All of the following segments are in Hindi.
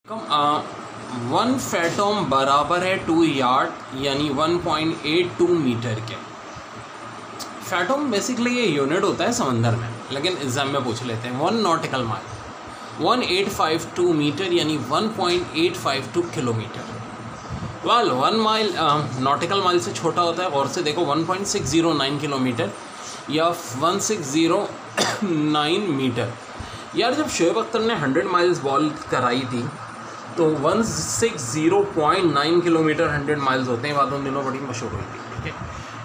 वन फैटोम बराबर है 2 यार्ड यानी 1.82 मीटर के। फैटोम बेसिकली ये यूनिट होता है समंदर में, लेकिन एग्जाम में पूछ लेते हैं। 1 नॉटिकल माइल 1852 मीटर यानी 1.852 किलोमीटर। वाल 1 माइल नॉटिकल माइल से छोटा होता है, और से देखो 1.609 किलोमीटर या 1609 मीटर। यार जब शोएब अख्तर ने 100 माइल्स बॉल कराई थी तो 160.9 किलोमीटर 100 माइल्स होते हैं। बात उन दिनों बड़ी मशहूर हुई थी, ठीक है।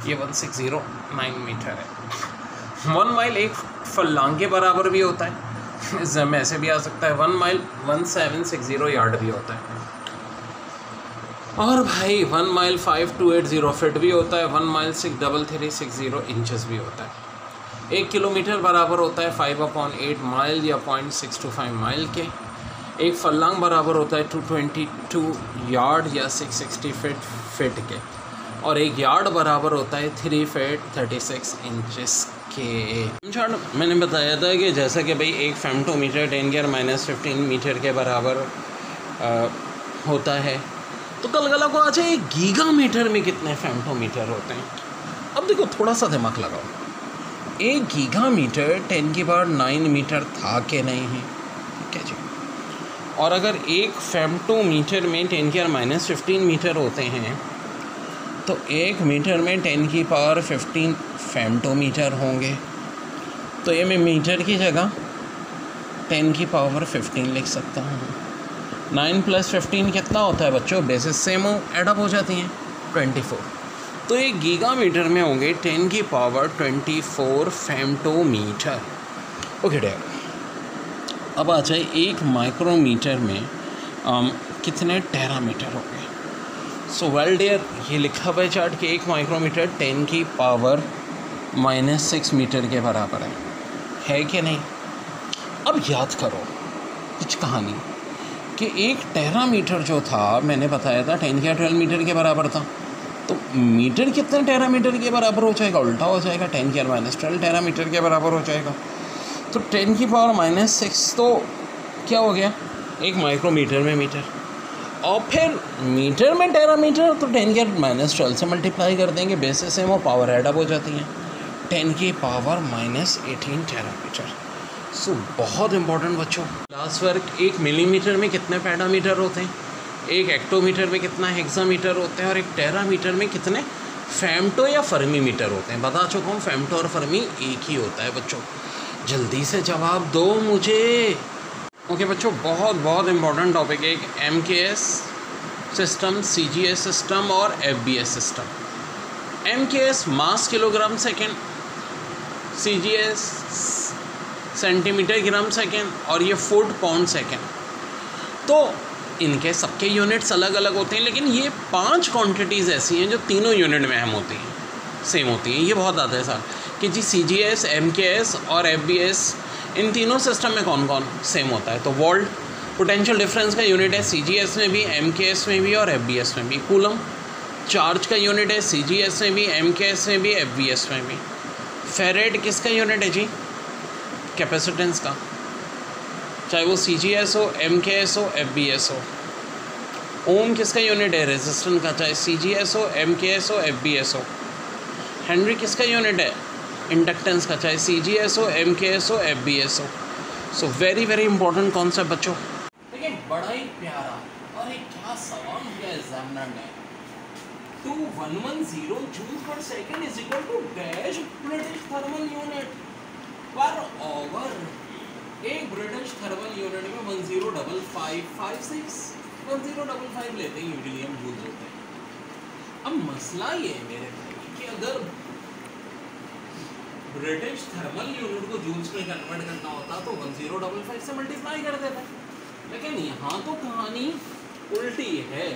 ये 160.9 मीटर है। 1 माइल एक फरलांग के बराबर भी होता है, इस में ऐसे भी आ सकता है। 1 माइल 1760 यार्ड भी होता है। और भाई 1 माइल 5280 फिट भी होता है। 1 माइल 63360 इंचेस भी होता है। 1 किलोमीटर बराबर होता है 5/8 माइल या 0.625 माइल के। एक फरलांग बराबर होता है 222 यार्ड या 660 फिट के। और एक यार्ड बराबर होता है 3 फीट 36 इंचेस के। मैंने बताया था कि जैसा कि भाई एक फेमटोमीटर 10⁻⁻15 मीटर के बराबर होता है, तो कलकला को अच्छा एक गीगामीटर में कितने फेमटोमीटर होते हैं। अब देखो थोड़ा सा दिमाग लगाओ, एक गीगामीटर 10⁹ मीटर था कि नहीं है, ठीक है जी। और अगर एक फेमटोमीटर में 10⁻⁻15 मीटर होते हैं तो 1 मीटर में 10⁻15 फेमटोमीटर होंगे। तो ये मैं मीटर की जगह 10⁻15 लिख सकता हूँ। 9 + 15 कितना होता है बच्चों? बेसिस सेम एडअप हो जाती हैं 24। तो ये गीगामीटर में होंगे 10⁻24 फेमटोमीटर। ओके डेयर, अब आ जाए एक माइक्रोमीटर में कितने टेरामीटर होंगे। सो वेल डियर, ये लिखा हुआ है चार्ट कि एक माइक्रोमीटर 10⁻⁻6 मीटर के बराबर है कि नहीं। अब याद करो कुछ कहानी कि एक टेरामीटर जो था मैंने बताया था 10⁻12 मीटर के बराबर था। तो मीटर कितने टेरामीटर के बराबर हो जाएगा? उल्टा हो जाएगा, 10⁻12 टेरामीटर के बराबर हो जाएगा। तो 10⁻6 तो क्या हो गया? एक माइक्रोमीटर में मीटर, और फिर मीटर में टेरामीटर, तो 10⁻12 से मल्टीप्लाई कर देंगे, बेसिस से वो पावर एडअप हो जाती हैं 10⁻18 टेरामीटर। सो बहुत इंपॉर्टेंट बच्चों। लास्ट वर्क, एक मिलीमीटर में कितने पेडामीटर होते हैं, एक हेक्टोमीटर में कितना हेक्सामीटर होते हैं, और एक टेरामीटर में कितने फेमटो या फर्मी मीटर होते हैं। बता चुका हूँ फेमटो और फर्मी एक ही होता है बच्चों। जल्दी से जवाब दो मुझे। ओके बच्चों, बहुत बहुत इंपॉर्टेंट टॉपिक है। एक MKS सिस्टम, CGS सिस्टम और FBS system. MKS mass kilogram second, CGS centimetre gram second, और ये फुट पाउंड सेकेंड। तो इनके सबके यूनिट्स अलग अलग होते हैं, लेकिन ये 5 क्वांटिटीज़ ऐसी हैं जो तीनों यूनिट में अहम होती हैं, सेम होती हैं। ये बहुत आता है सर कि जी CGS, MKS और FBS, इन तीनों सिस्टम में कौन कौन सेम होता है। तो वोल्ट पोटेंशियल डिफरेंस का यूनिट है CGS में भी, MKS में भी और FBS में भी। कूलम चार्ज का यूनिट है CGS में भी, MKS में भी, FBS में भी। फेरेड किसका यूनिट है जी? कैपेसिटेंस का, चाहे वो CGS हो, MKS हो, FBS हो। ओम किसका यूनिट है? रेजिस्टेंस का, चाहे CGS हो, MKS हो, FBS हो। हेनरी किसका यूनिट है? इंडक्टेंस का, चाहे CGS हो, MKS हो, FBS हो। So very very important concept बच्चों। देखिए बड़ा ही प्यारा और एक क्या सवाल किया एग्जामिनर ने। 2110 जूल पर second is equal to dash British thermal unit per hour. एक ब्रिटिश थर्मल यूनिट में 105556 1055 लेते हैं यूजुअली हम, जूल होते हैं। अब मसला ये है मेरे भाई कि अगर ब्रिटिश थर्मल यूनिट को जूल्स में कन्वर्ट करना होता तो 1055 से मल्टीप्लाई कर देता, लेकिन यहाँ तो कहानी उल्टी है।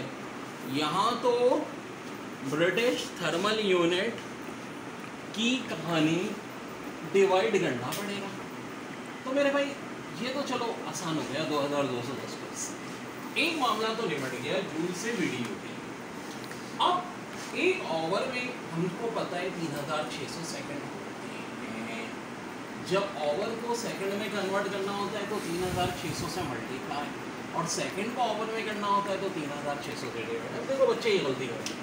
यहाँ तो ब्रिटिश थर्मल यूनिट की कहानी डिवाइड करना पड़ेगा। तो मेरे भाई ये तो चलो आसान हो गया, 2210 एक मामला तो निपट गया, जूल से VDU के। अब एक आवर में हमको पता है 3600 सेकंड होते हैं। जब आवर को सेकंड में कन्वर्ट करना होता है तो 3600 से मल्टीप्लाई और सेकंड को ओवर में करना होता है तो 3600 से डिवाइड। अब देखो बच्चे ये गलती कर रहे हैं,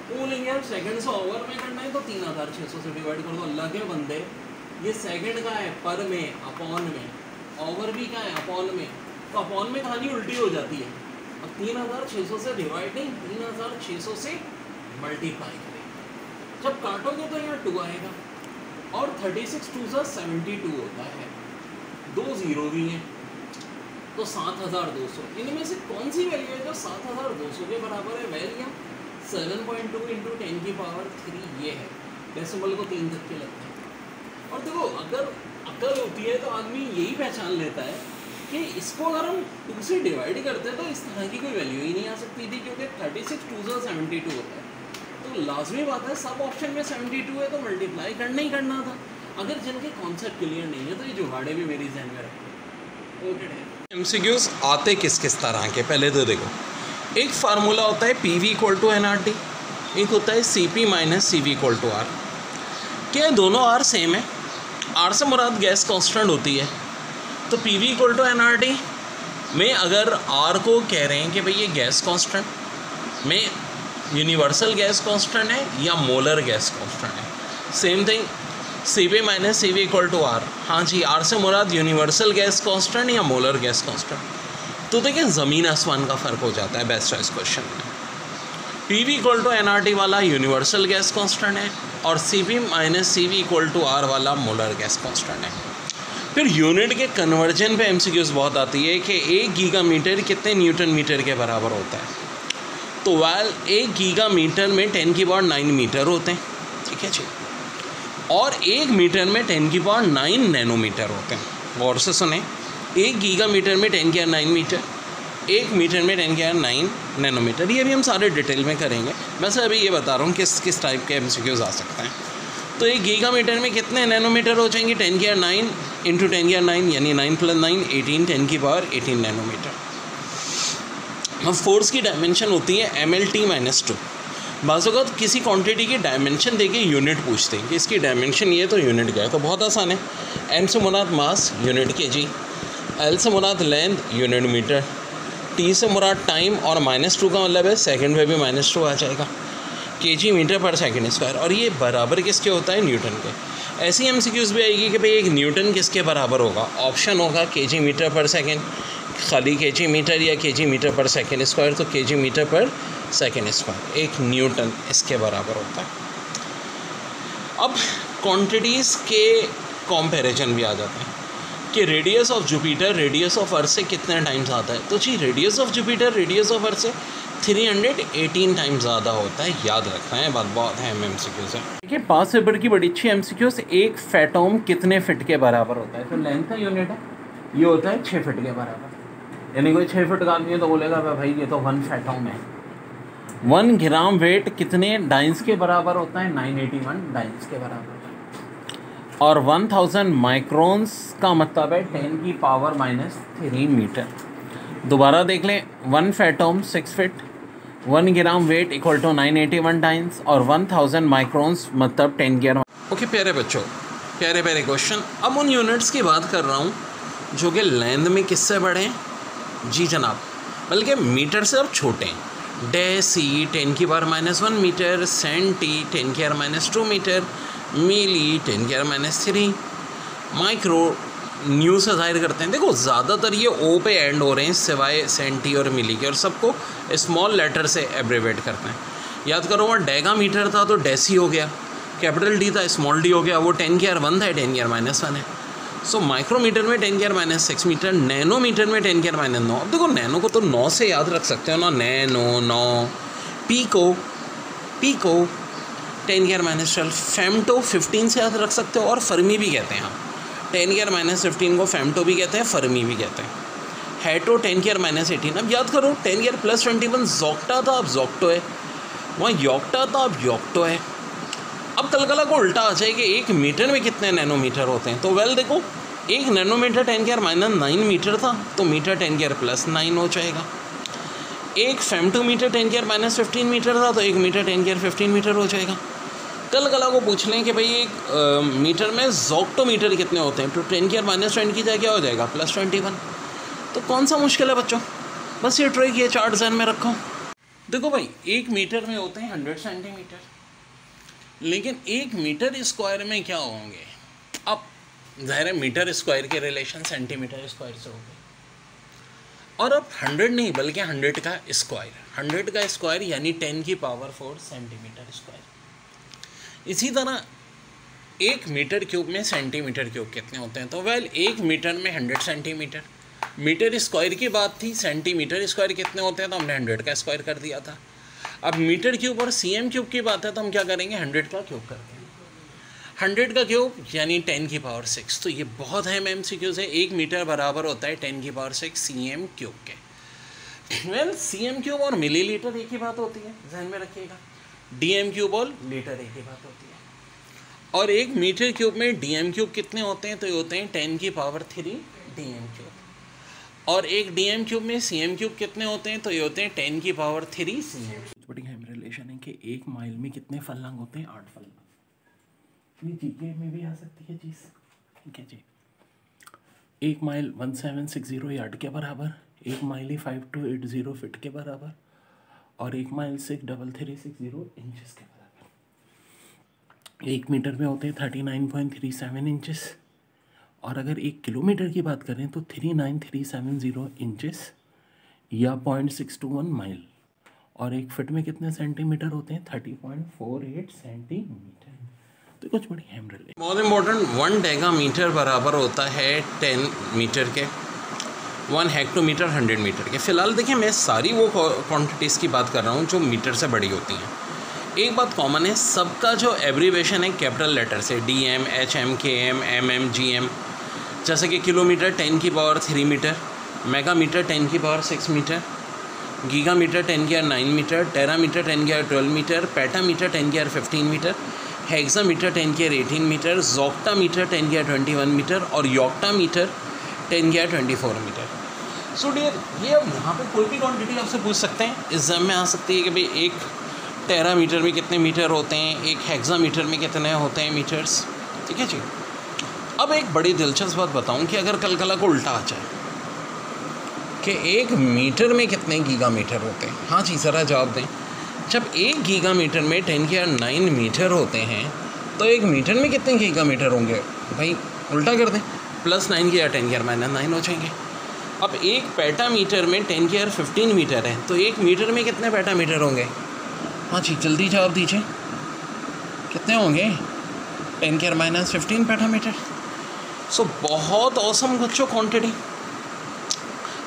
वो बोलेंगे यार सेकंड से ओवर में करना है तो 3600 से डिवाइड कर दो। अल्लाह के बंदे, ये सेकंड का है पर में, अपॉन में, ओवर भी का है अपॉन में, तो अपॉन में कहानी उल्टी हो जाती है। अब 3600 से डिवाइड नहीं, 3600 से मल्टीप्लाई करेंगे। जब काटोगे तो यहाँ 2 आएगा और 36 2 से 72 होता है, 2 0 भी हैं तो 7200। इनमें से कौन सी वैल्यू है जो 7200 के बराबर है? वैल्यू 7.2 × 10⁻³ ये है। डेसिमल को 3 धक्के लगते हैं। और देखो अगर अकल होती है तो आदमी यही पहचान लेता है कि इसको अगर हम 2 से डिवाइड करते हैं तो इस तरह की कोई वैल्यू ही नहीं आ सकती थी, क्योंकि 36 2 से 72 होता है। तो लाजमी बात है सब ऑप्शन में 72 है तो मल्टीप्लाई करना ही करना था। अगर जिनके कॉन्सेप्ट क्लियर नहीं है तो ये जुगाड़े भी मेरी जहन में रखें। ओके है। एमसीक्यूज आते किस किस तरह के, पहले तो देखो एक फार्मूला होता है PV = nRT, एक होता है CP - CV = R। क्या दोनों R सेम है? R से मुराद गैस कांस्टेंट होती है, तो PV = nRT में अगर R को कह रहे हैं कि भाई ये गैस कांस्टेंट में यूनिवर्सल गैस कांस्टेंट है या मोलर गैस कांस्टेंट है, same thing CP - CV = R। हाँ जी, R से मुराद यूनिवर्सल गैस कांस्टेंट या मोलर गैस कांस्टेंट। तो देखिए ज़मीन आसमान का फ़र्क हो जाता है बेस्ट चॉइस क्वेश्चन में। PV = nRT वाला यूनिवर्सल गैस कांस्टेंट है और CP - CV = R वाला मोलर गैस कांस्टेंट है। फिर यूनिट के कन्वर्जन पे MCQs बहुत आती है कि 1 गीगामीटर कितने न्यूटन मीटर के बराबर होता है। तो 1 गीगामीटर में 10⁹ मीटर होते हैं, ठीक है जी, और 1 मीटर में 10⁹ नैनोमीटर होते हैं। गौर से सुने, 1 गीगामीटर में 10⁹ मीटर, 1 मीटर में 10⁹ नैनोमीटर। ये भी हम सारे डिटेल में करेंगे, मैं सर अभी ये बता रहा हूँ किस किस टाइप के MCQs आ सकते हैं। तो 1 गीगामीटर में कितने नैनोमीटर हो जाएंगे? 10⁹ इंटू 10⁹, यानी 9 + 9 18, 10⁻18 नैनोमीटर। अब फोर्स की डायमेंशन होती है MLT - 2। बाज़ औक़ात किसी क्वांटिटी की डायमेंशन देके यूनिट पूछते हैं कि इसकी डायमेंशन ये तो यूनिट क्या है, तो बहुत आसान है। M से मुराद मास यूनिट kg, L से मुराद लेंथ यूनिट मीटर, T से मुराद टाइम और -2 का मतलब है सेकंड में भी -2 आ जाएगा, kg मीटर/सेकंड²। और ये बराबर किसके होता है? न्यूटन के। ऐसी MCQs भी आएगी कि भाई एक न्यूटन किसके बराबर होगा? ऑप्शन होगा kg मीटर/सेकंड, खाली kg मीटर या kg मीटर/सेकंड², तो kg मीटर/सेकंड²। एक न्यूटन इसके बराबर होता है। अब क्वांटिटीज़ के कंपैरिजन भी आ जाते हैं कि radius of Jupiter radius of earth से कितने टाइम्स आता है। तो जी radius of Jupiter radius of earth से 318 टाइम्स ज़्यादा होता है, याद रखना है, बात बहुत है MCQs है। देखिए 5 पेपर की बड़ी अच्छी MCQs, एक फैटोम कितने फिट के बराबर होता है? तो लेंथ का यूनिट है, ये होता है 6 फिट के बराबर। यानी कोई 6 फिट का आदमी है तो बोलेगा भाई ये तो 1 फैटोम है। 1 ग्राम वेट कितने डाइंस के बराबर होता है? 981 डाइंस के बराबर। और 1000 माइक्रोन्स का मतलब है 10⁻³ मीटर। दोबारा देख लें, 1 फैटोम 6 फिट, 1 ग्राम वेट = 981 टाइम्स और 1000 माइक्रोन्स मतलब 10⁻। ओके प्यारे बच्चों, प्यारे प्यारे क्वेश्चन। अब उन यूनिट्स की बात कर रहा हूँ जो कि लेंथ में किससे बड़े हैं? जी जनाब, बल्कि मीटर से अब छोटे हैं। डेसी 10⁻⁻1 मीटर, सेंटी 10⁻⁻2 मीटर, मिली 10⁻⁻3, माइक्रो न्यू से जाहिर करते हैं। देखो ज़्यादातर ये ओ पे एंड हो रहे हैं सिवाय सेंटी और मिली के, और सबको स्मॉल लेटर से एब्रीवेट करते हैं। याद करो, वहाँ डेगा मीटर था तो डेसी हो गया, कैपिटल डी था स्मॉल डी हो गया, वो 10⁻1 था 10⁻1 है। सो माइक्रोमीटर में 10⁻6 मीटर, नैनोमीटर में 10⁻9। अब देखो नैनो को तो 9 से याद रख सकते हो ना, नैनो 9, पीको 10⁻12, फेमटो 15 से याद रख सकते हो, और फर्मी भी कहते हैं। 10⁻15 को फेमटो भी कहते हैं, फर्मी भी कहते हैं। हैटो 10⁻18। अब याद करो 10⁻+21 जोक्टा था, अब जोक्टो है। वहाँ योक्टा था, अब योक्टो है। अब कलकला को उल्टा आ जाए कि 1 मीटर में कितने नैनोमीटर होते हैं। तो वेल देखो, 1 नैनोमीटर 10⁻9 मीटर था, तो मीटर 10⁻9 हो जाएगा। 1 फेमटोमीटर 10⁻15 मीटर था, तो 1 मीटर 10⁻15 मीटर हो जाएगा। कलकला को पूछ लें कि भाई एक मीटर में जोक्टोमीटर कितने होते हैं, तो 10⁻10 की जगह क्या हो जाएगा? +21। तो कौन सा मुश्किल है बच्चों? बस ये ट्रिक, ये चार्ट ध्यान में रखो। देखो भाई, 1 मीटर में होते हैं 100 सेंटीमीटर, लेकिन 1 मीटर स्क्वायर में क्या होंगे? अब ज़ाहिर है मीटर स्क्वायर के रिलेशन सेंटीमीटर स्क्वायर से हो गए, और अब 100 नहीं बल्कि 100 का स्क्वायर, 100 का स्क्वायर यानी 10 की पावर 4 सेंटीमीटर स्क्वायर। इसी तरह 1 मीटर क्यूब में सेंटीमीटर क्यूब कितने होते हैं? तो वेल 1 मीटर में 100 सेंटीमीटर, मीटर स्क्वायर की बात थी, सेंटीमीटर स्क्वायर कितने होते हैं तो हमने 100 का स्क्वायर कर दिया था। अब मीटर क्यूब और सीएम क्यूब की बात है तो हम क्या करेंगे? 100 का क्यूब करते हैं। 100 का क्यूब यानी 10 की पावर 6। तो ये बहुत अहम MCQ है। 1 मीटर बराबर होता है 10 की पावर 6 सीएम क्यूब के। वेल सीएम क्यूब और मिलीलीटर एक ही बात होती है, ध्यान में रखिएगा। डीएम क्यूब और लीटर एक ही बात होती है। और 1 मीटर क्यूब में डीएम क्यूब कितने होते हैं? तो ये होते हैं 10 की पावर 3 डीएम क्यूब। और 1 डीएम क्यूब में सीएम क्यूब कितने होते हैं? तो ये होते हैं 10 की पावर 3 सीएम क्यूब। बड़ी अहम रिलेशन है कि 1 माइल में कितने फलंग होते हैं? 8 फलंग। ये जीके में भी आ सकती है चीज़, ठीक है जी। 1 माइल 1760 यार्ड के बराबर, 1 माइल ही 5280 फीट के बराबर, और 1 माइल 63360 इंचेस के बराबर। 1 मीटर में होते हैं 39.37 इंचेस, और अगर 1 किलोमीटर की बात करें तो 39370 इंचेस या 0.621 माइल, और 1 फीट में कितने सेंटीमीटर होते हैं? 30.48 सेंटीमीटर। तो कुछ बड़ी अहम रिलेशन। बहुत इंपॉर्टेंट, 1 डेगामीटर बराबर होता है 10 मीटर के, 1 हेक्टोमीटर 100 मीटर के। फिलहाल देखिए, मैं सारी वो क्वांटिटीज़ की बात कर रहा हूँ जो मीटर से बड़ी होती हैं। एक बात कॉमन है, सबका जो एब्रीवेशन है कैपिटल लेटर से, DM, HM, KM, MM, GM। जैसे कि किलोमीटर 10 की पावर 3 मीटर, मेगामीटर 10 की पावर 6 मीटर, गीगामीटर 10 की पावर 9 मीटर, टेरामीटर 10 की पावर 12 मीटर, पेटामीटर 10 की पावर 15 मीटर, हेक्सामीटर 10 की पावर 18 मीटर, जोक्टामीटर 10 की पावर 21 मीटर, और योक्टामीटर 10 की पावर 24 मीटर। सो डियर, ये अब यहाँ पे कोई भी क्वांटिटी आपसे पूछ सकते हैं, एग्जाम में आ सकती है कि भाई 1 टेरामीटर में कितने मीटर होते हैं, 1 हेक्सामीटर में कितने होते हैं मीटर्स, ठीक है जी। अब एक बड़ी दिलचस्प बात बताऊँ कि अगर कल को उल्टा आ जाए कि 1 मीटर में कितने गीगामीटर होते हैं, हाँ जी ज़रा जवाब दें। जब 1 गीगामीटर में 10 की पावर 9 मीटर होते हैं तो 1 मीटर में कितने गीगामीटर होंगे? भाई उल्टा कर दें, +9 की पावर 10 की पावर -9 हो जाएंगे। अब 1 पेटामीटर में 10 की पावर 15 मीटर है तो 1 मीटर में कितने पेटामीटर होंगे? हाँ जी जल्दी जवाब दीजिए, कितने होंगे? 10 की पावर -15 पेटामीटर। सो बहुत औसम बच्चों क्वांटिटी।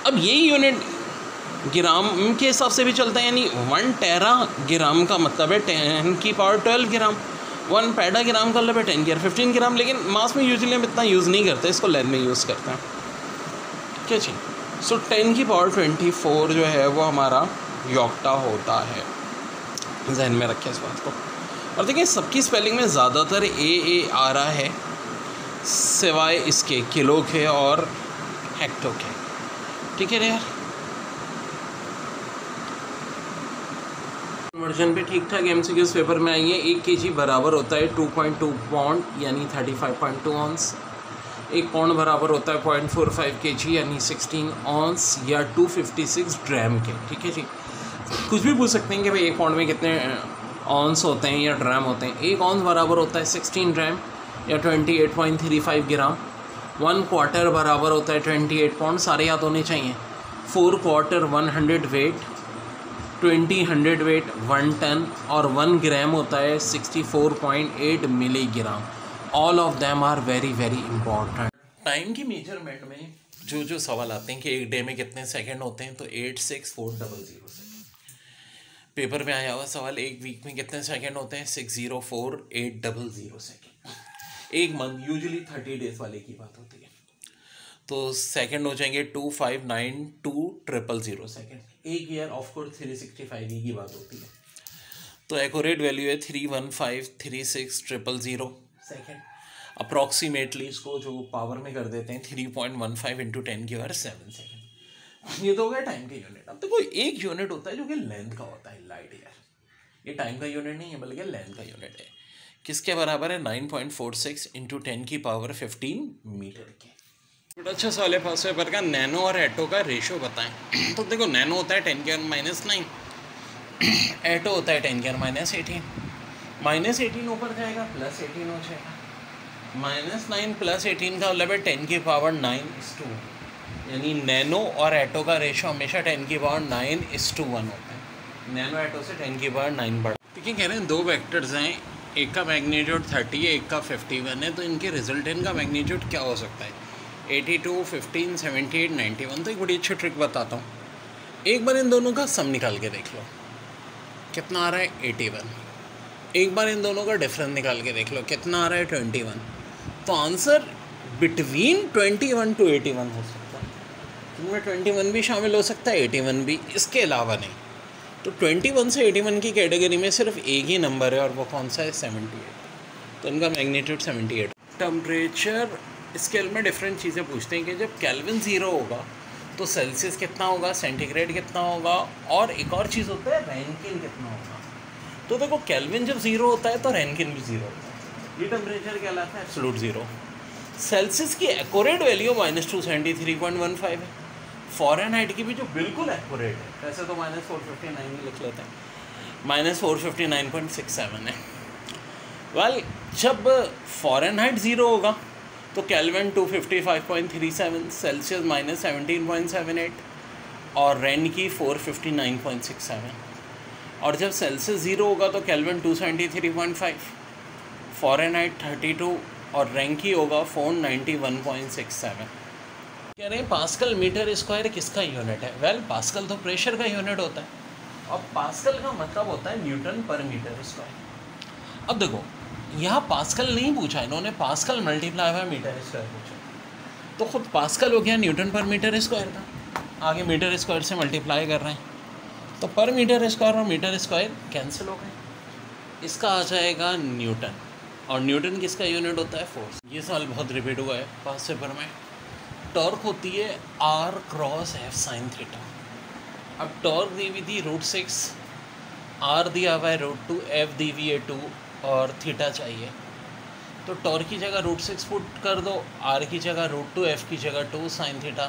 अब यही यूनिट ग्राम के हिसाब से भी चलता है, यानी 1 टेरा ग्राम का मतलब है 10 की पावर 12 ग्राम, 1 पेटा ग्राम का मतलब है 10 की पावर 15 ग्राम। लेकिन मास में यूजुअली हम इतना यूज़ नहीं करते, इसको लेंथ में यूज़ करते हैं, ठीक है जी। सो 10 की पावर 24 जो है वो हमारा योक्टा होता है, जहन में रखें इस बात को। और देखिए सबकी स्पेलिंग में ज़्यादातर ए आ रहा है, सिवाय इसके किलो के और हेक्टो के, ठीक है यार। कन्वर्जन पे ठीक ठाक MCQs पेपर में आई है। 1 kg बराबर होता है 2.2 पौंड यानी 35.2 ऑन्स। 1 पौंड बराबर होता है 0.45 kg यानी 16 ऑन्स या 256 ड्रैम के, ठीक है जी। कुछ भी पूछ सकते हैं कि भाई 1 पौंड में कितने ऑन्स होते हैं या ड्रैम होते हैं। 1 ऑन्स बराबर होता है 16 ड्रैम या 28.35 ग्राम। 1 क्वार्टर बराबर होता है 28 पौंड, सारे याद होने चाहिए। 4 क्वार्टर 100 वेट, 100 वेट 1 टन, और 1 ग्राम होता है 64.8 milligram. All of them are very very important. Time की मेजरमेंट में जो सवाल आते हैं कि एक डे में कितने सेकंड होते हैं, तो 86400 सेकंड। पेपर में आया हुआ सवाल, एक वीक में कितने सेकंड होते हैं, 604800 सेकंड। एक मंथ यूजुअली 30 डेज वाले की बात होती है, तो सेकंड हो जाएंगे 2592000 सेकंड। एक ईयर ऑफकोर्स 365 की बात होती है, तो एक्यूरेट वैल्यू है 3153600 सेकंड। अप्रॉक्सीमेटली इसको जो पावर में कर देते हैं 3.15 × 10 की पावर 7 सेकंड। ये तो हो गया टाइम का यूनिट। अब देखो एक यूनिट होता है जो कि लेंथ का होता है, लाइट ईयर। ये टाइम का यूनिट नहीं है बल्कि लेंथ का यूनिट है। किसके बराबर है? 9.46 × 10 की पावर 15 मीटर के। बड़ा अच्छा सवाल है फर्स्ट पेपर का, नैनो और एटो का रेशो बताएं। तो देखो नैनो होता है 10⁻⁹, एटो होता है 10⁻18। -18 ऊपर जाएगा +18 हो जाएगा। -9 +18 का मतलब है 10⁹ यानी नैनो और एटो का रेशो हमेशा 10⁹ होता है। नैनो एटो से 10⁹ बढ़ा। ठीक है, कह रहे हैं दो वेक्टर्स हैं, एक का मैग्नीट्यूड 30 है, एक का 51 है, तो इनके रिजल्टेंट का मैग्नीट्यूड क्या हो सकता है? 82, 15, 78, 91। तो एक बड़ी अच्छी ट्रिक बताता हूँ। एक बार इन दोनों का सम निकाल के देख लो, कितना आ रहा है? 81। एक बार इन दोनों का डिफरेंस निकाल के देख लो, कितना आ रहा है? 21। तो आंसर बिटवीन 21 to 81 हो सकता है। इनमें 21 भी शामिल हो सकता है, 81 भी, इसके अलावा नहीं। तो 21 से 81 की कैटेगरी में सिर्फ एक ही नंबर है, और वो कौन सा है? 78। तो इनका मैग्नीट्यूड 78। टेम्परेचर स्केल में डिफरेंट चीज़ें पूछते हैं कि जब केल्विन 0 होगा तो सेल्सियस कितना होगा, सेंटीग्रेड कितना होगा, और एक और चीज़ होता है रैंकिन कितना होगा। तो देखो केल्विन जब 0 होता है तो रैंकिन भी 0 होता है। ये टेम्परेचर कहलाता है एब्सोल्यूट 0। सेल्सियस की एक्यूरेट वैल्यू -273.15 है। फ़ारेनहाइट की भी जो बिल्कुल एक्यूरेट है, वैसे तो -459 ही लिख लेते हैं, -459.67 है। वेल जब फ़ारेनहाइट 0 होगा तो केल्विन 255.37, सेल्सियस -17.78 और रैन की 459.67। और जब सेल्सियस 0 होगा तो केल्विन 273.5, फ़ारेनहाइट 32 और रैन की होगा 491.67। कह रहे हैं पास्कल मीटर स्क्वायर किसका यूनिट है? वेल पास्कल तो प्रेशर का यूनिट होता है, और पास्कल का मतलब होता है न्यूटन पर मीटर स्क्वायर। अब देखो यहाँ पास्कल नहीं पूछा इन्होंने, pascal multiply by metre square पूछा, तो खुद पास्कल हो गया न्यूटन पर मीटर स्क्वायर का, आगे मीटर स्क्वायर से मल्टीप्लाई कर रहे हैं, तो पर मीटर स्क्वायर और मीटर स्क्वायर कैंसिल हो गए। इसका आ जाएगा न्यूटन, और न्यूटन किसका यूनिट होता है? फोर्स। ये सवाल बहुत रिपीट हुआ है पास पेपर में। टॉर्क होती है R×F sin थीटा। अब टॉर्क दी हुई थी √6, R दिया हुआ है √2, F दी हुई है 2 और थीटा चाहिए, तो टॉर्क की जगह √6 पुट कर दो, R की जगह √2, F की जगह 2 sin थीटा।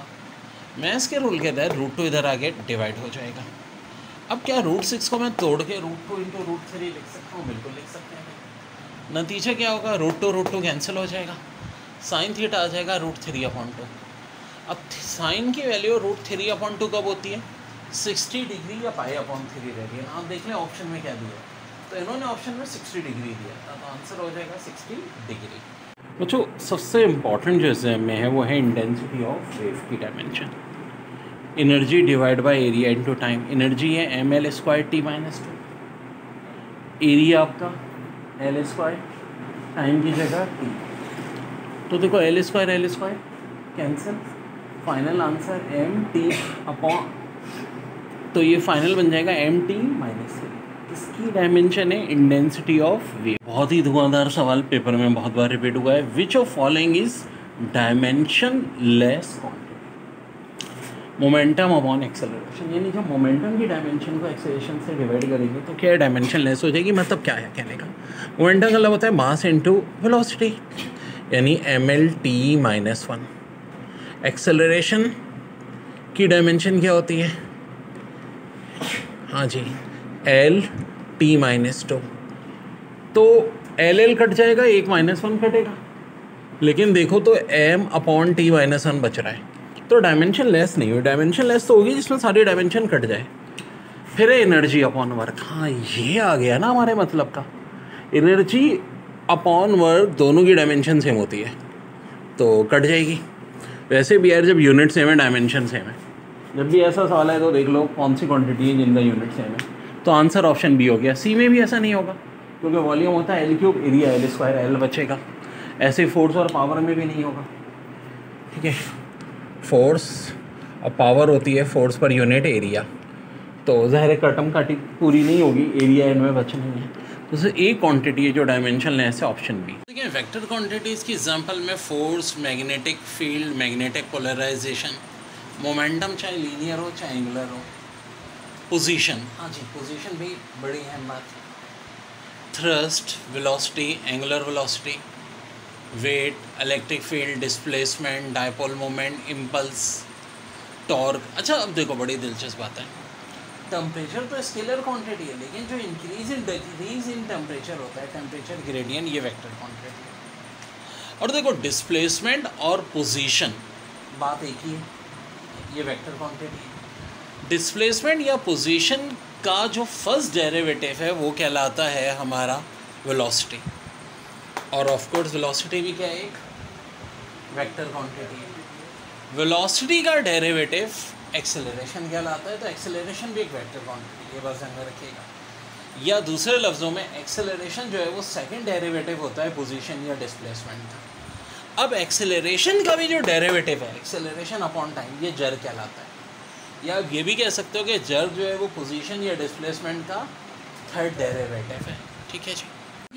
मैथ्स के रूल के तहत √2 इधर आगे डिवाइड हो जाएगा। अब क्या √6 को मैं तोड़ के √2 × √3 लिख सकता हूँ? बिल्कुल लिख सकते हैं। नतीजा क्या होगा? √2 कैंसिल हो जाएगा, साइन थीटा आ जाएगा √3/2। अब साइन की वैल्यू √3/2 कब होती है? 60 डिग्री या π/3 रहती है। आप देख लें ऑप्शन में क्या दिया, तो इन्होंने ऑप्शन में 60 डिग्री दिया था, तो आंसर हो जाएगा 60 डिग्री। बच्चों सबसे इम्पॉर्टेंट जो एग्जाम में है वो है इंटेंसिटी ऑफ वेव की dimension. Energy divide by area into time. Energy है ml² t-2, एरिया आपका l², टाइम की जगह t। तो देखो l² cancel, final answer mt/, तो ये फाइनल बन जाएगा mt-3। इसकी डायमेंशन है इंटेंसिटी ऑफ वेव। बहुत ही धुआंधार सवाल पेपर में बहुत बार रिपीट हुआ है। Which of following is dimension less quantity? Momentum upon acceleration, यानी जब मोमेंटम की डायमेंशन को एक्सेलरेशन से डिवाइड करेंगे तो क्या डायमेंशन लेस हो जाएगी। मतलब क्या है कहने का? मोमेंटम का मतलब होता है मास इनटू वेलोसिटी, यानी ml/t-1। एक्सेलरेशन की डायमेंशन क्या होती है? हाँ जी, l/t-2। तो l कट जाएगा, 1 - 1 कटेगा, लेकिन देखो तो m/t-1 बच रहा है, तो डायमेंशन लेस नहीं हुई। डायमेंशन लेस तो होगी जिसमें सारी डायमेंशन कट जाए। फिर एनर्जी अपॉन वर्क, हाँ ये आ गया ना हमारे मतलब का। एनर्जी अपॉन वर्क दोनों की डायमेंशन सेम होती है, तो कट जाएगी। वैसे भी यार जब यूनिट सेम है डायमेंशन सेम है, जब भी ऐसा सवाल है तो देख लो कौन सी क्वांटिटी है जिनका यूनिट सेम है, तो आंसर ऑप्शन बी हो गया। सी में भी ऐसा नहीं होगा, क्योंकि वॉल्यूम होता है L3, एरिया L², L बचेगा। ऐसे फोर्स और पावर में भी नहीं होगा, ठीक है। फोर्स और पावर होती है फोर्स पर यूनिट एरिया, तो ज़ाहिर है कटम काटी पूरी नहीं होगी, एरिया इनमें बच नहीं है, तो उसे एक क्वांटिटी है जो डायमेंशन लेस है, ऑप्शन बी। देखिए वेक्टर क्वांटिटीज़ की एग्जांपल में force, magnetic field, magnetic polarization, momentum चाहे लीनियर हो चाहे एंगुलर हो, पोजीशन, हाँ जी पोजीशन भी बड़ी अहम बात है, thrust, velocity, angular velocity, weight, electric field, displacement, dipole moment, impulse, torque. अच्छा अब देखो बड़ी दिलचस्प बात है, टेम्परेचर तो स्केलर क्वांटिटी है, लेकिन जो increase in decrease in temperature होता है, टेम्परेचर ग्रेडियंट, ये वेक्टर क्वांटिटी है। और देखो डिस्प्लेसमेंट और पोजीशन बात एक ही है, ये वेक्टर क्वांटिटी है। डिस्प्लेसमेंट या पोजीशन का जो फर्स्ट डेरिवेटिव है वो कहलाता है हमारा वेलोसिटी, और ऑफ कोर्स वेलोसिटी भी क्या है, एक वेक्टर क्वांटिटी है। वेलोसिटी का डेरिवेटिव एक्सेलरेशन कहलाता है, तो एक्सेलरेशन भी एक वेक्टर क्वांटिटी है, ये बस ध्यान में रखिएगा। या दूसरे लफ्ज़ों में एक्सेलरेशन जो है वो सेकंड डेरिवेटिव होता है पोजीशन या डिस्प्लेसमेंट का। अब एक्सेलरेशन का भी जो डेरिवेटिव है, एक्सेलरेशन अपॉन टाइम, ये जर कहलाता है। या आप ये भी कह सकते हो कि जर जो है वो पोजीशन या डिस्प्लेसमेंट का थर्ड डेरिवेटिव है। ठीक है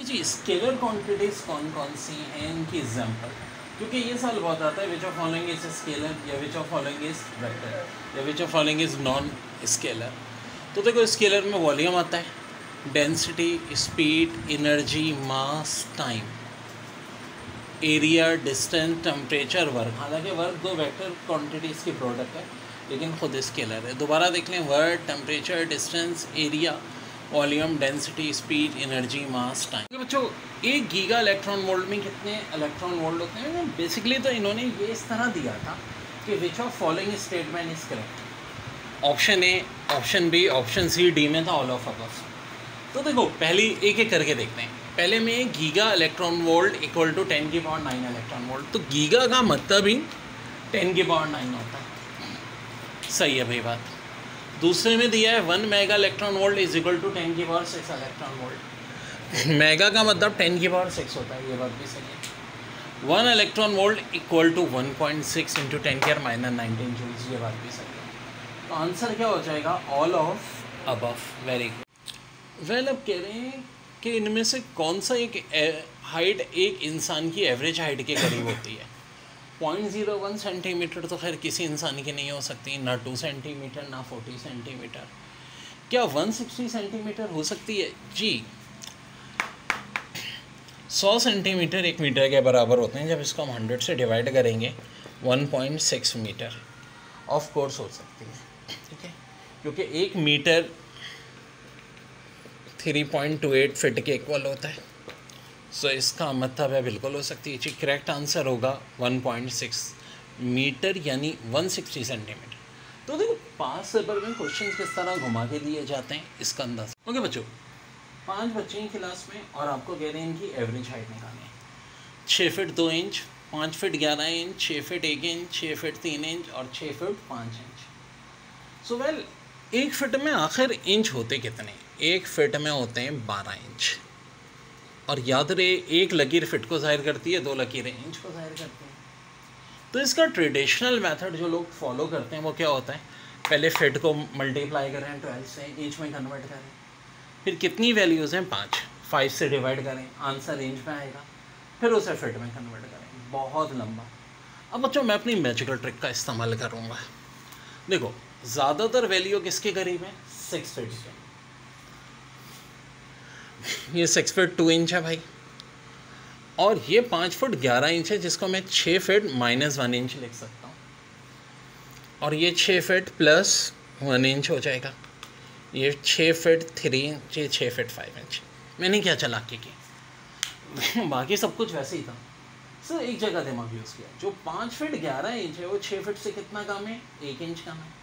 जी। स्केलर क्वांटिटीज़ कौन कौन सी हैं, इनकी एग्जांपल, क्योंकि ये साल बहुत आता है, which of following is scalar, या which of following is vector, या which of following is non scalar. तो देखो स्केलर में वॉल्यूम आता है, density, speed, energy, mass, time, area, distance, temperature, work. हालांकि वर्क दो वेक्टर क्वांटिटीज़ की प्रोडक्ट है, लेकिन खुद स्केलर है। दोबारा देख लें, work, temperature, distance, area, volume, density, speed, energy, mass, time. बच्चों एक गीगा इलेक्ट्रॉन वोल्ट में कितने इलेक्ट्रॉन वोल्ट होते हैं? बेसिकली तो इन्होंने ये इस तरह दिया था कि which of following statement is correct. Option A, option B, option C, D में था ऑल ऑफ अबव। तो देखो पहली एक एक करके देखते हैं। पहले में giga electron volt equal to 10 की पावर 9 इलेक्ट्रॉन वोल्ट, तो गीगा का मतलब ही 10 की पावर 9 होता है। सही है भाई बात। दूसरे में दिया है 1 mega electron volt is equal to 10 की पावर 6 इलेक्ट्रॉन वोल्ट। मेगा का मतलब 10 की पावर 6 होता है, ये बात भी सही है। 1 electron volt equal to 1.6 into 10 की पावर -19 जूल्स, ये बात भी सही है। तो आंसर क्या हो जाएगा? All of above. Very good. Well अब कह रहे हैं कि इनमें से कौन सा एक हाइट एक इंसान की एवरेज हाइट के करीब होती है? 0.01 सेंटीमीटर तो खैर किसी इंसान की नहीं हो सकती, ना 2 सेंटीमीटर, ना 40 सेंटीमीटर। क्या 160 सेंटीमीटर हो सकती है? जी, 100 सेंटीमीटर 1 मीटर के बराबर होते हैं। जब इसको हम 100 से डिवाइड करेंगे 1.6 मीटर ऑफ कोर्स हो सकती है। ठीक है, क्योंकि 1 मीटर 3.28 फिट के इक्वल होता है। सो इसका मतलब है बिल्कुल हो सकती है। जी करेक्ट आंसर होगा 1.6 मीटर यानी 160 सेंटीमीटर। तो देखो पास पेपर में क्वेश्चन किस तरह घुमा के दिए जाते हैं इसका अंदाज़। ओके बच्चों, 5 बच्चे हैं क्लास में और आपको कह रहे हैं इनकी एवरेज हाइट निकालनी है। 6 feet 2 inch, 5 feet 11 inch, 6 feet 1 inch, 6 feet 3 inch और 6 feet 5 inch. So well 1 fit में आखिर इंच होते कितने? 1 फिट में होते हैं 12 इंच। और याद रहे एक लकीर फिट को ज़ाहिर करती है, 2 लकीरें इंच को ज़ाहिर करती हैं। तो इसका ट्रेडिशनल मेथड जो लोग फॉलो करते हैं वो क्या होता है? पहले फिट को मल्टीप्लाई करें 12 से, इंच में कन्वर्ट करें, फिर कितनी वैल्यूज़ हैं 5 से डिवाइड करें, आंसर इंच में आएगा, फिर उसे फिट में कन्वर्ट करें। बहुत लंबा। अब बच्चों मैं अपनी मैजिकल ट्रिक का इस्तेमाल करूँगा। देखो ज़्यादातर वैल्यू किसके करीब है? 6 फीट के। ये 6 फीट 2 इंच है भाई, और ये 5 फुट 11 इंच है, जिसको मैं 6 फीट -1 इंच लिख सकता हूँ, और ये 6 फीट +1 इंच हो जाएगा। ये 6 फीट 3 इंच, ये 6 फीट 5 इंच। मैंने क्या चालाकी की बाकी सब कुछ वैसे ही था, सिर्फ एक जगह दिमाग यूज़ किया। जो 5 फीट 11 इंच है वो 6 फीट से कितना कम है? 1 इंच कम है।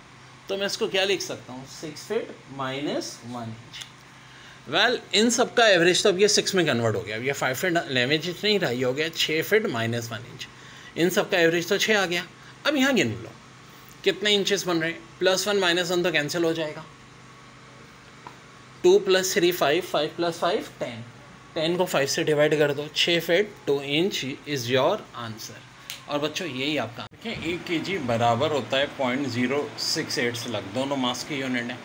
तो मैं इसको क्या लिख सकता हूँ? 6 फीट -1 इंच। वेल इन सब का एवरेज तो अब ये 6 में कन्वर्ट हो गया। अब ये 5 फीट 11 इंच नहीं रहा, हो गया 6 फीट -1 इंच। इन सब का एवरेज तो 6 आ गया। अब यहाँ गिन लो कितने इंचेस बन रहे हैं। +1 -1 तो कैंसिल हो जाएगा। 2 + 3 5, 5 + 5 10, 10 को 5 से डिवाइड कर दो। 6 feet 2 inch is your answer. और बच्चों यही आपका देखिए 1 kg बराबर होता है 0.068 स्लग, दोनों मास की यूनिट है,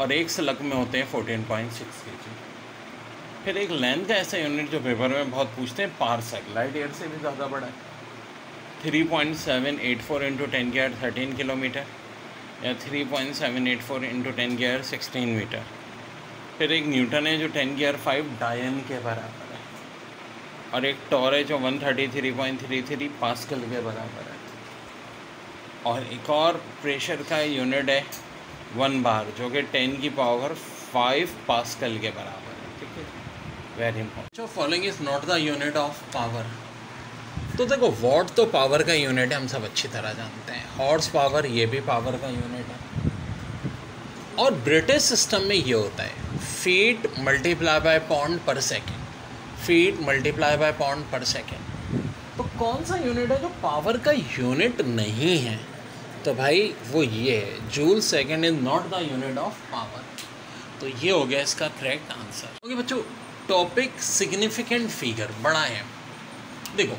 और 1 स्लग में होते हैं 14.6 kg। फिर एक लेंथ का ऐसा यूनिट जो पेपर में बहुत पूछते हैं, पारसेक, लाइट ईयर से भी ज़्यादा बड़ा है। 3.784 इंटू 10 की पावर 13 किलोमीटर, या 3.784 इंटू 10 की पावर 16 मीटर। फिर एक न्यूटन है जो 10 की पावर 5 डायन के बराबर है। और एक टॉर है जो 133.33 पास्कल के बराबर है, और एक और प्रेशर का यूनिट है 1 बार जो कि 10 की पावर 5 पास्कल के बराबर है। ठीक है, वेरी इंपॉर्टेंट। जो following is not the unit of power. तो देखो वॉट तो पावर का यूनिट है, हम सब अच्छी तरह जानते हैं। हॉर्स पावर ये भी पावर का यूनिट है। और ब्रिटिश सिस्टम में ये होता है फीट मल्टीप्लाई बाय पाउंड पर second, feet multiply by pound पर सेकेंड। तो कौन सा यूनिट है जो पावर का यूनिट नहीं है? तो भाई वो ये है, joule second is not the unit of power. तो ये हो गया इसका करेक्ट आंसर। ओके बच्चों, टॉपिक सिग्निफिकेंट फिगर बड़ा है। देखो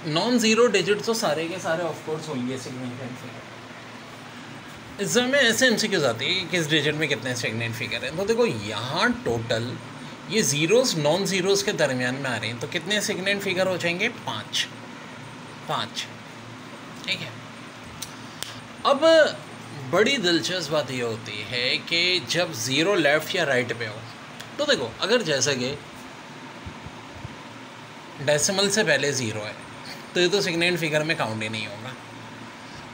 नॉन ज़ीरो डिजिट तो सारे के सारे ऑफ कोर्स होंगे सिग्निफिकेंट फिगर। इसमें ऐसे एमसीक्यूज आती है कि किस डिजिट में कितने सिग्निफिकेंट फिगर हैं। तो देखो यहाँ टोटल ये ज़ीरोज़ नॉन ज़ीरोज़ के दरमियान में आ रहे हैं, तो कितने सिग्निफिकेंट फिगर हो जाएंगे? 5। ठीक है। अब बड़ी दिलचस्प बात ये होती है कि जब ज़ीरो लेफ़्ट या राइट पे हो, तो देखो अगर जैसे कि डेसिमल से पहले ज़ीरो है तो ये तो सिग्निफिकेंट फिगर में काउंट ही नहीं होगा,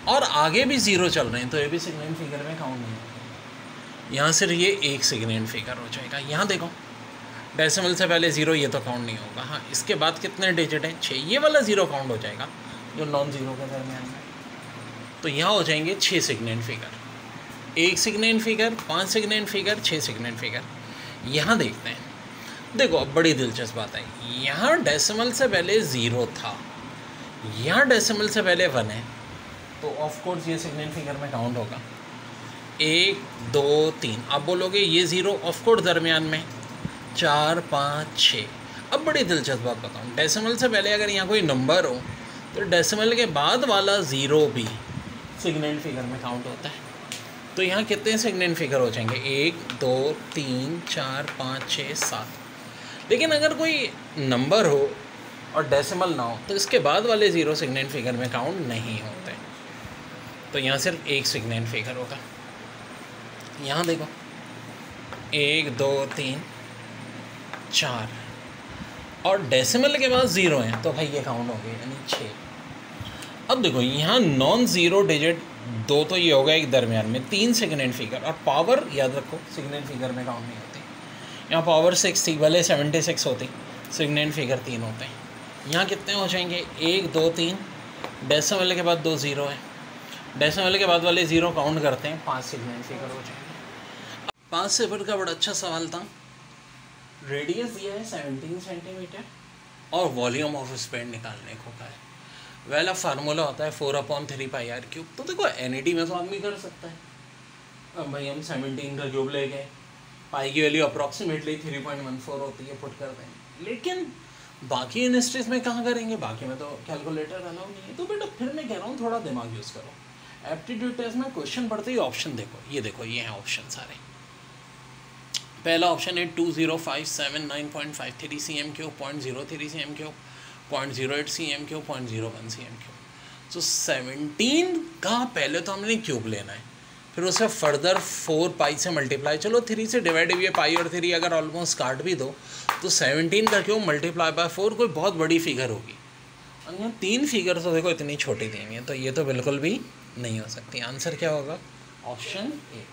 और आगे भी ज़ीरो चल रहे हैं तो ये भी सिग्निफिकेंट फिगर में काउंट नहीं होगा। यहाँ सिर्फ ये एक सिग्निफिकेंट फिगर हो जाएगा। यहाँ देखो डेसिमल से पहले ज़ीरो, ये तो काउंट नहीं होगा। हाँ, इसके बाद कितने डिजिट हैं? 6। ये वाला ज़ीरो काउंट हो जाएगा जो नॉन ज़ीरो के दरमियान में। तो यहाँ हो जाएंगे 6 significant figure, 1 significant figure, 5 significant figure, 6 significant figure. यहाँ देखते हैं, देखो अब बड़ी दिलचस्प बात है। यहाँ डेसिमल से पहले ज़ीरो था, यहाँ डेसिमल से पहले 1 है, तो ऑफ कोर्स ये सिग्निफिकेंट फिगर में काउंट होगा। 1 2 3। अब बोलोगे ये ज़ीरो ऑफ कोर्स दरमियान में 4 5 6। अब बड़ी दिलचस्प बात बताऊँ, डेसिमल से पहले अगर यहाँ कोई नंबर हो तो डेसिमल के बाद वाला ज़ीरो भी सिग्निफिकेंट फिगर में काउंट होता है। तो यहाँ कितने सिग्निफिकेंट फिगर हो जाएंगे? 1 2 3 4 5 6 7। लेकिन अगर कोई नंबर हो और डेसिमल ना हो तो इसके बाद वाले ज़ीरो सिग्निफिकेंट फिगर में काउंट नहीं होते। तो यहाँ सिर्फ एक सिग्निफिकेंट फिगर होगा। यहाँ देखो 1 2 3 4, और डेसिमल के बाद ज़ीरो हैं तो भाई ये काउंट हो गए, यानी 6। अब देखो यहाँ नॉन ज़ीरो डिजिट 2 तो ये होगा एक दरमियान में, 3 सिग्निफिकेंट फिगर। और पावर याद रखो सिग्निफिकेंट फिगर में काउंट नहीं होती। यहाँ पावर 6 थी, भले 76 होती, सिग्निफिकेंट फिगर 3 होते हैं। यहाँ कितने हो जाएंगे? 1 2 3, डेसिमल के बाद 2 ज़ीरो है, डेसिमल के बाद वाले ज़ीरो काउंट करते हैं, 5 सिग्निफिकेंट फिगर हो जाएंगे। 5 सिफर का बड़ा अच्छा सवाल था। रेडियस दिया है 17 सेंटीमीटर और वॉल्यूम ऑफ स्पेंड निकालने को कहा है। वेल अब फार्मूला होता है 4/3πr³। तो देखो एनईटी में तो आदमी कर सकता है। अब भाई हम 17 का क्यूब ले गए, पाई की वैल्यू अप्रॉक्सीमेटली 3.14 होती है, पुट कर देंगे। लेकिन बाकी यूनिवर्सिटीज़ में कहाँ करेंगे? बाकी में तो कैलकुलेटर अलाउ नहीं है। तो बेटा फिर मैं कह रहा हूँ थोड़ा दिमाग यूज़ करो। एप्टीट्यूड टेस्ट में क्वेश्चन पढ़ते ही ऑप्शन देखो, ये देखो ये हैं ऑप्शन सारे। पहला ऑप्शन है 2057 cm3, 0.03 cm3, 0.08 cm3, 0.01 cm3। तो 17 का पहले तो हमने क्यूब लेना है, फिर उसे फर्दर 4 पाई से मल्टीप्लाई, चलो 3 से डिवाइड हुई है, पाई और 3 अगर ऑलमोस्ट काट भी दो तो 17 का क्यूब मल्टीप्लाई बाय 4 कोई बहुत बड़ी फिगर होगी। और यहाँ 3 फिगर तो देखो इतनी छोटी दी हुई है, तो ये तो बिल्कुल भी नहीं हो सकती। आंसर क्या होगा? Option A.